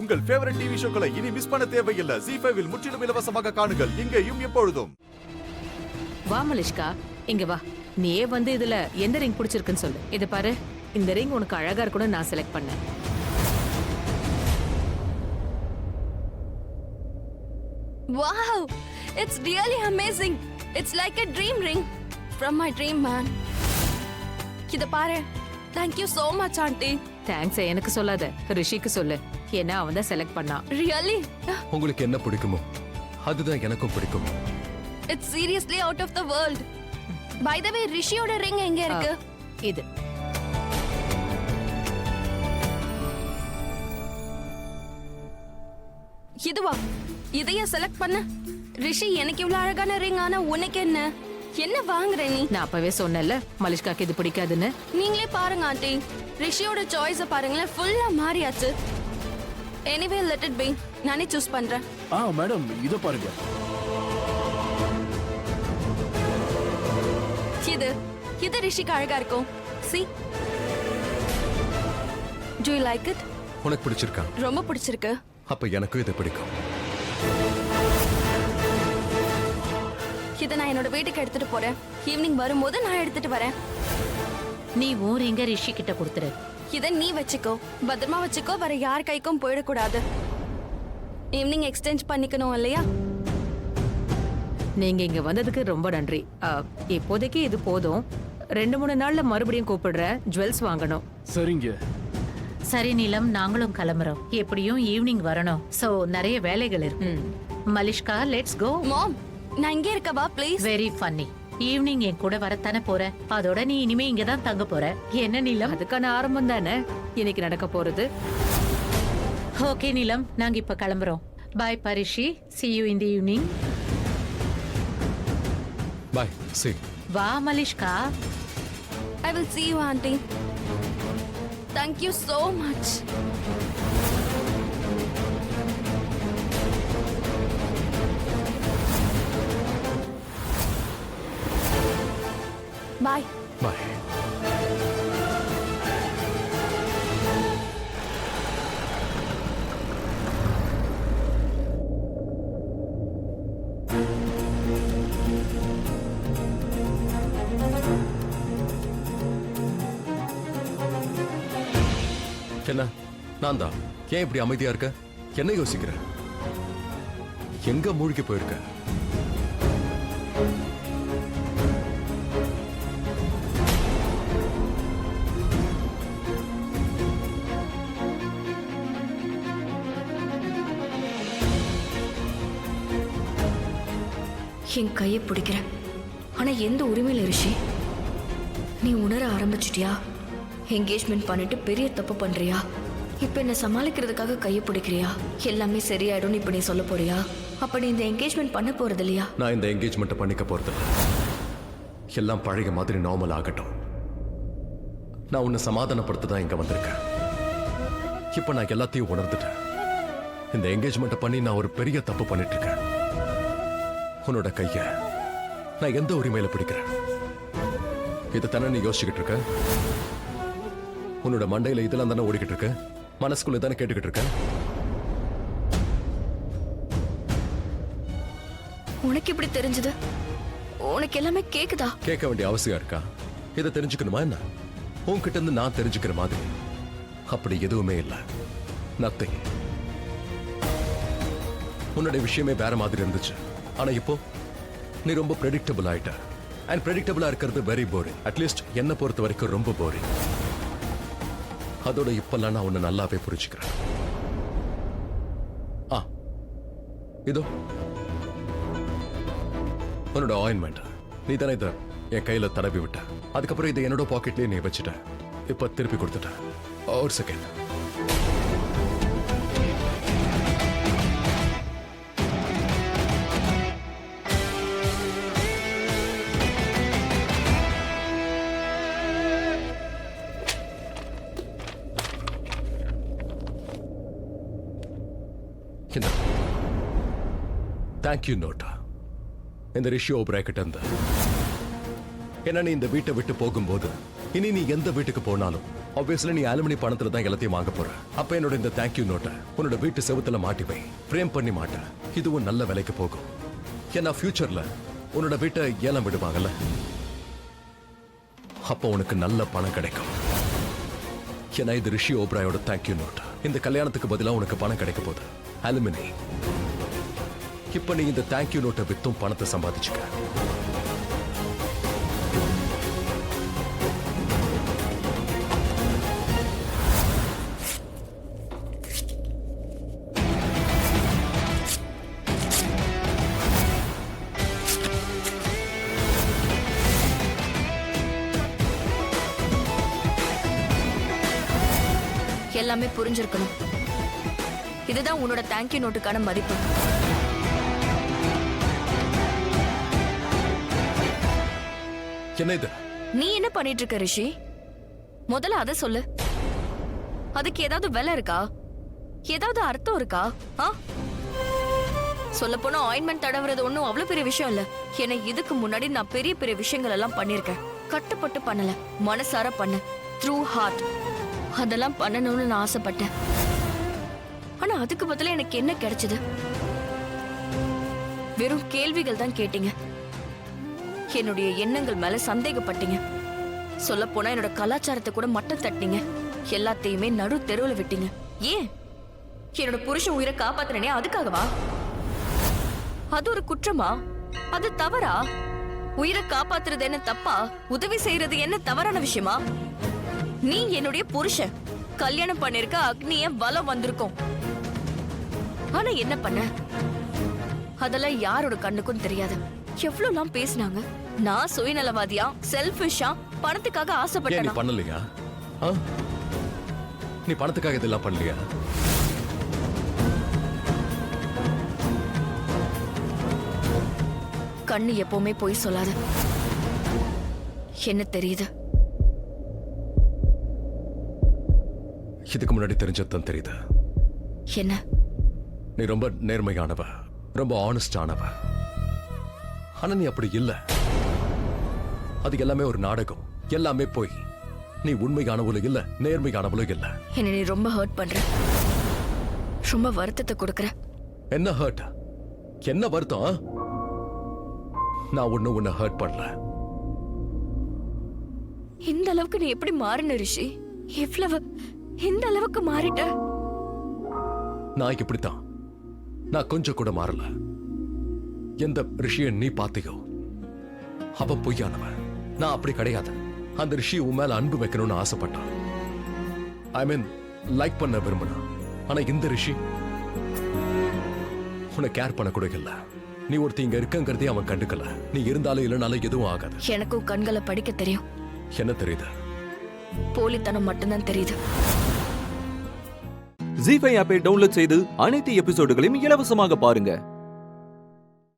உங்கள் favourite TV ஷோக்களை இனி miss பண்ண தேவையில்லை. ZEE5 இல் முற்றிலும் இலவசமாக காணுங்கள். இங்கேயும் எப்பொழுதும். வா மலிஷ்கா, இங்க வா. நீயே வந்து இதுல எந்த ரிங் பிடிச்சிருக்குன்னு சொல்லு. இத பாரு, இந்த ரிங் உனக்கு அழகா இருக்குன்னு நான் செலக்ட் பண்ணேன். Wow! It's really amazing. It's like a dream ring from my dream man. இத பாரு. Thank you so much, auntie. Thanks எனக்கு சொல்லாத, ரிஷிக்கு சொல்லு. ஏன்னா அவன் தான் செலக்ட் பண்ணான். Really? உங்களுக்கு என்ன பிடிக்குமோ அதுதான் எனக்கும் பிடிக்கும். It's seriously out of the world. By the way, ரிஷியோட ring எங்க இருக்கு? இது. இதுவா? இதைய செலக்ட் பண்ண? ரிஷி எனக்கு இவ்வளவு அழகான ரிங், ஆனா உனக்கு என்ன? என்ன வாங்குற நீ? நான் அப்பவே சொன்னேன்ல மலிஷ்காக்கு இது பிடிக்காதுன்னு. நீங்களே பாருங்க ஆண்டி, ரிஷியோட சாய்ஸ பாருங்களேன், ஃபுல்லா மாறியாச்சு. எனிவே லெட் இட் பீ, நானே சூஸ் பண்றேன். மேடம் இத பாருங்க. இது ரிஷிக்கு அழகா இருக்கும். See? Do you like it? உனக்கு பிடிச்சிருக்கா? ரொம்ப பிடிச்சிருக்கு. அப்ப எனக்கும் இது பிடிக்கும். இத நான் என்னோட வீட்டுக்கு எடுத்துட்டு போறேன். ஈவினிங் வரும்போது நான் எடுத்துட்டு வரேன். நீ ஊர் ரிங்க ரிஷி கிட்ட கொடுத்துரு. இத நீ வச்சுக்கோ, பத்திரமா வச்சுக்கோ, வேற யார் கைக்கும் போயிடக்கூடாது. ஈவினிங் எக்ஸ்சேஞ்ச் பண்ணிக்கணும் இல்லையா? நீங்க இங்க வந்ததுக்கு ரொம்ப நன்றி. இப்போதைக்கு இது போதும். 2-3 நாள்ல மறுபடியும் கூப்பிடுறேன். ஜுவல்ஸ் வாங்கணும். சரிங்க. சரி நீலம், நாங்களும் கிளம்புறோம். எப்படியும் ஈவினிங் வரணும். சோ நிறைய வேலைகள் இருக்கு. Malishka, let's go. மாம், நான் இங்கே இருக்கவா ப்ளீஸ்? Very funny. ஈவினிங் என் கூட வரத்தானே போற. அதோட நீ இனிமே இங்க தான் தங்க போற. என்ன நீலம்? அதுக்கான ஆரம்பம் தானே இன்னைக்கு நடக்க போறது. ஓகே நீலம், நாங்க இப்ப கிளம்புறோம். Bye Parishi, see you in the evening. Bye. see. வா Malishka. I will see you, auntie. Thank you so much. Bye. Bye. என்ன நான் தான் ஏன் இப்படி அமைதியா இருக்க? என்ன யோசிக்கிற? எங்க மூழ்கி போயிருக்க? என் கையை பிடிக்கிற, ஆனா எந்த உரிமையில ரிஷி? நீ உணர ஆரம்பிச்சிட்டியா? என்கேஜ்மெண்ட் பண்ணிட்டு பெரிய தப்பு பண்றியா? இப்ப என்ன சமாளிக்கிறதுக்காக கையை பிடிக்கிறியா? எல்லாமே சரியாயிடும் இப்ப நீ சொல்ல போறியா? அப்ப நீ இந்த என்கேஜ்மெண்ட் பண்ண போறது இல்லையா? நான் இந்த என்கேஜ்மெண்ட் பண்ணிக்க போறது எல்லாம் பழைய மாதிரி நார்மல் ஆகட்டும். நான் உன்னை சமாதானப்படுத்த தான் இங்க வந்திருக்கேன். இப்ப நான் எல்லாத்தையும் உணர்ந்துட்டேன். இந்த என்கேஜ்மெண்ட் பண்ணி நான் ஒரு பெரிய தப்பு பண்ணிட்டு இருக்கேன். உன்னோட கைய நான் எந்த உரிமையில பிடிக்கிறேன்? இதை தானே நீ யோசிச்சுக்கிட்டு இருக்க? உன்னோட மண்டையில இதெல்லாம் தானே ஓடிக்கிட்டு இருக்க? மனசுக்குள்ள தானே கேட்டுக்கிட்டு இருக்க? உனக்கு எப்படி தெரிஞ்சது? உனக்கு எல்லாமே கேக்குதா? கேட்க வேண்டிய அவசியம் இருக்கா? இதை தெரிஞ்சுக்கணுமா என்ன? உன்கிட்ட இருந்து நான் தெரிஞ்சுக்கிற மாதிரி அப்படி எதுவுமே இல்லை. நத்திங். உன்னோட விஷயமே வேற மாதிரி இருந்துச்சு. ஆனா இப்போ நீ ரொம்ப ப்ரெடிக்டபிள் ஆயிட்ட. அண்ட் ப்ரெடிக்டபிளா இருக்கிறது வெரி போரிங். அட்லீஸ்ட் என்ன பொறுத்த வரைக்கும் ரொம்ப போரிங். அதோட இப்பெல்லாம் நான் உன்னை நல்லாவே புரிஞ்சுக்கிறேன். இதோ உன்னோட ஆயின்மெண்ட். நீ தானே இதை என் கையில தடவி விட்ட. அதுக்கப்புறம் இதை என்னோட பாக்கெட்லயே நீ வச்சுட்ட. இப்ப திருப்பி கொடுத்துட்ட. ஒரு செகண்ட். Thank you NOTA. இந்த ரிஷி ஓபராய் கிட்ட இருந்து. ஏன்னா நீ இந்த வீட்டை விட்டு போகும்போது இனி நீ எந்த வீட்டுக்கு போனாலும் ஆப்வியஸ்லி நீ அலுமினி பணத்துல தான் எல்லாத்தையும் வாங்க போற. அப்ப என்னோட இந்த தேங்க்யூ நோட்டை உன்னோட வீட்டு செவுத்துல மாட்டி வை. ஃப்ரேம் பண்ணி மாட்ட. இதுவும் நல்ல விலைக்கு போகும். ஏன்னா ஃபியூச்சர்ல உன்னோட வீட்டை ஏலம் விடுவாங்கல்ல, அப்போ உனக்கு நல்ல பணம் கிடைக்கும். ஏன்னா இது ரிஷி ஓப்ராயோட தேங்க்யூ நோட். இந்த கல்யாணத்துக்கு பதிலா உனக்கு பணம் கிடைக்க போகுது. அலுமினி. இப்ப நீ இந்த தேங்க்யூ நோட்டை வித்தும் பணத்தை சம்பாதிச்சுக்க. எல்லாமே புரிஞ்சிருக்கணும். இதுதான் உன்னோட தேங்க்யூ நோட்டுக்கான மதிப்பு. என்ன இது? நீ என்ன பண்ணிட்டு இருக்க ரிஷி? முதல்ல அத சொல்லு. அதுக்கு ஏதாவது விலை இருக்கா? ஏதாவது அர்த்தம் இருக்கா? சொல்ல போனா ஆயின்மெண்ட் தடவுறது ஒண்ணும் அவ்வளவு பெரிய விஷயம் இல்ல. ஏன்னா இதுக்கு முன்னாடி நான் பெரிய பெரிய விஷயங்கள் எல்லாம் பண்ணிருக்கேன். கட்டுப்பட்டு பண்ணல, மனசார பண்ண, த்ரூ ஹார்ட். அதெல்லாம் பண்ணணும்னு நான் ஆசைப்பட்டேன். ஆனா அதுக்கு பதிலா எனக்கு என்ன கிடைச்சது? வெறும் கேள்விகள் தான் கேட்டீங்க. என்னுடைய எண்ணங்கள் மேல சந்தேகப்பட்டீங்க. சொல்ல போனா என்னோட கலாச்சாரத்தை கூட மட்டம் தட்டினீங்க. எல்லாத்தையுமே நடு தெருவுல விட்டீங்க. ஏன்? என்னோட புருஷன் உயிரை காப்பாத்துறனே அதுக்காகவா? அது ஒரு குற்றமா? அது தவறா? உயிரை காப்பாத்துறது என்ன தப்பா? உதவி செய்யறது என்ன தவறான விஷயமா? நீ என்னுடைய புருஷன். கல்யாணம் பண்ணிருக்க அக்னிய பலம் வந்திருக்கும். ஆனா என்ன பண்ண? அதெல்லாம் யாரோட கண்ணுக்கும் தெரியாது. எவ்வளவுலாம் பேசினாங்க. நான் சுயநலவாதியா, செல்ஃபிஷா, பணத்துக்காக ஏன் நீ ஆசைப்பட்டேனா? பண்ணலையா? நீ பணத்துக்காக இதெல்லாம் பண்ணலையா? கண்ணு எப்பவுமே போய் சொல்லாத. என்ன தெரியுது? இதுக்கு முன்னாடி தெரிஞ்சதுதான் தெரியுது. என்ன? நீ ரொம்ப நேர்மையானவ, ரொம்ப ஆனஸ்டானவ. ஆனா நீ அப்படி இல்ல. அது எல்லாமே ஒரு நாடகம். எல்லாமே போய். நீ உண்மையானவளும் இல்ல, நேர்மையானவளும் இல்ல. என்ன நீ ரொம்ப ஹர்ட் பண்ற. ரொம்ப வருத்தத்தை கொடுக்கற. என்ன ஹர்ட்? என்ன வருத்தம்? நான் உன்னை ஹர்ட் பண்ணல. இந்த அளவுக்கு நீ எப்படி மாறின ரிஷி? எவ்வளவு இந்த அளவுக்கு மாறிட்ட? நான் இப்படித்தான். நான் கொஞ்சம் கூட மாறல. எந்த ரிஷியை நீ பாத்தியோ அவ பொய்யானவன். நான் அப்படி கிடையாது. அந்த ரிஷி உன் மேல அன்பு வைக்கணும்னு ஆசைப்பட்டான். ஐ மீன் லைக் பண்ண விரும்பினா. ஆனா இந்த ரிஷி உன்னை கேர் பண்ண கூட இல்ல. நீ ஒருத்தி இங்க இருக்கங்கிறதே அவன் கண்டுக்கல. நீ இருந்தாலும் இல்லைனாலும் எதுவும் ஆகாது. எனக்கும் கண்களை படிக்க தெரியும். என்ன தெரியுது? போலித்தனம் மட்டும்தான் தெரியுது. ஜீ5 ஆப்பை டவுன்லோட் செய்து அனைத்து எபிசோடுகளையும் இலவசமாக பாருங்க.